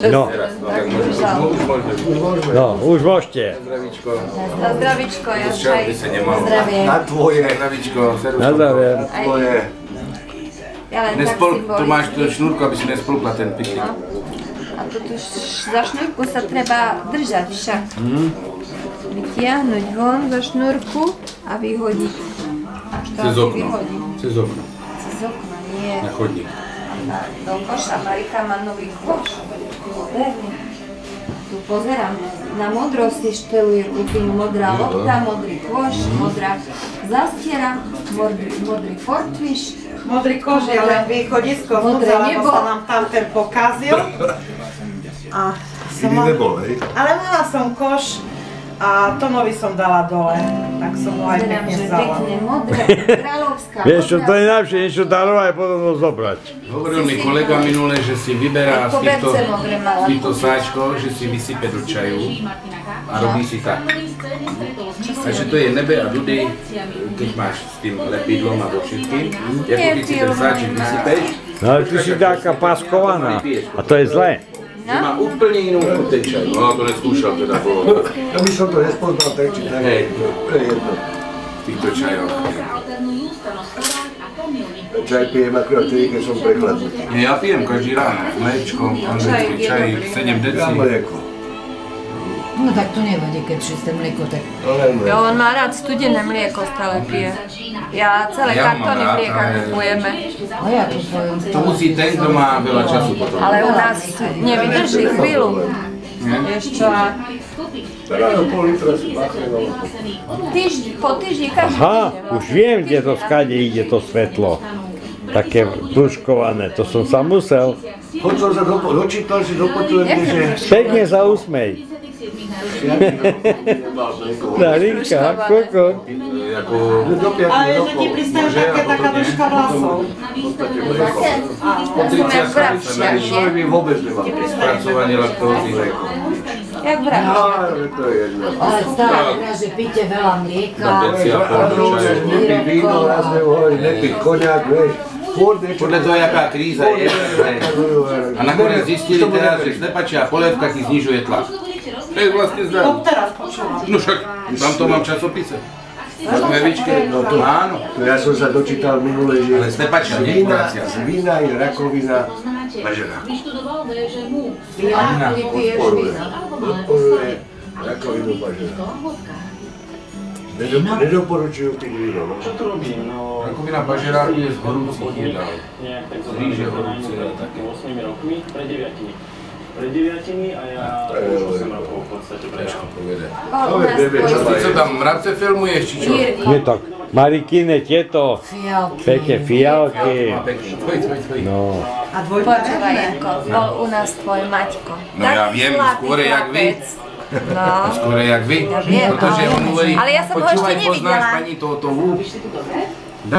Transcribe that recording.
No. No, už môžete. Na zdravíčko, ja čaj. Zdravie. Na tvoje. Zdravíčko, Na zdravie. Na tvoje. Ja len tak Tu máš tú šnúrku, aby si nespolkla ten piknik. A tu za šnúrku sa treba držať však. Vytiahnuť von za šnúrku a vyhodiť. Cez okno. Cez okno. Cez okno, nie. Na chodník. Do koša. Marika má nový koš. Moderný. Tu pozerám. Na modro si šteluje kúpinu. Modrá lopta, modrý koš, modrá zastiera, modrý fortviš. Modrý koš je len východisko vnútra, lebo sa nám tam ten pokazil. A som ale mala som koš a Tomovi som dala dole, tak som ho aj pekne vzala. Pekne, modrá, kráľovská. Vieš čo, to je najlepšie, niečo darovať a potom to zobrať. Hovoril mi kolega minule, že si vyberá z týchto sáčkov, že si vysype do čaju a robí si tak. Takže to je nebe a dudy, keď máš s tým lepidlom a do všetkým. Ako keď si ten sáček vysypeš. No ale ty si taká páskovaná a to je zlé. Že má úplne inú chuť ten čaj. No to neskúšal teda, bolo. Ja by som to nespoznal, tak či tak. Hej. Úplne jedno. V týchto čajoch. Čaj pijem akurát vtedy, keď som prechladnutý. Ja pijem každý ráno. Mliečko, anglický čaj, 7 deci. Ja mlieko. No tak to nevadí, keď čisté mlieko, tak... Jo, on má rád studené mlieko, stále pije. Ja celé kartóny mlieka kupujeme. A ja kupujem. To musí ten, kto má veľa času potom. Ale u nás nevydrží chvíľu. Vieš čo, a Ráno pol litra si bachnem. po týždni každý Aha, týždeň. už viem, kde to skade ide to svetlo. Také pluškované, to som sa musel. Choď som sa dočítal si, dopočujem, že... Pekne sa usmej. Darinka, koko. Ale že ti pristajú taká dĺžka vlasov. Človek by vôbec nemal. Spracovanie laktózy. Jak vrát. To je jedno. Ale stále, že píte veľa mlieka. Nepí víno, raz nehovorí, nepí koniak, vieš. Podľa toho, jaká kríza je. A nakoniec zistili teraz, že slepačia polievka ti znižuje tlak. To je vlastne zdravé. To teraz počúvam. No však, tam to mám v časopise. Na dmevičke, no to áno. Ja som sa dočítal minule, že Ale slepačia, nie kurácia. z vína je rakovina važená. Vína, ty piješ vína. Podporuje rakovinu važená. Nedoporučujú piť víno, no? Čo to robí? No... Rakovina pažeráku je z horúcich jedál. Nejak tak Z ríže horúce a také. 8 rokmi, pred 9. Pred 9 a ja už 8 rokov v podstate Ťažko povedať. Ale Ty co tam mravce filmuješ, či čo? Nie tak, Marikine, tieto, Fialky. pekne fialky. Má pekný, tvoj. No. A dvojka Počúvaj, Janko, bol u nás tvoj Maťko. No ja viem, skôr jak vy. No. Skôr jak vy. Ja viem, Pretože on hovorí, ale ja som ho ešte počúvaj, poznáš nevidela. pani Tótovú?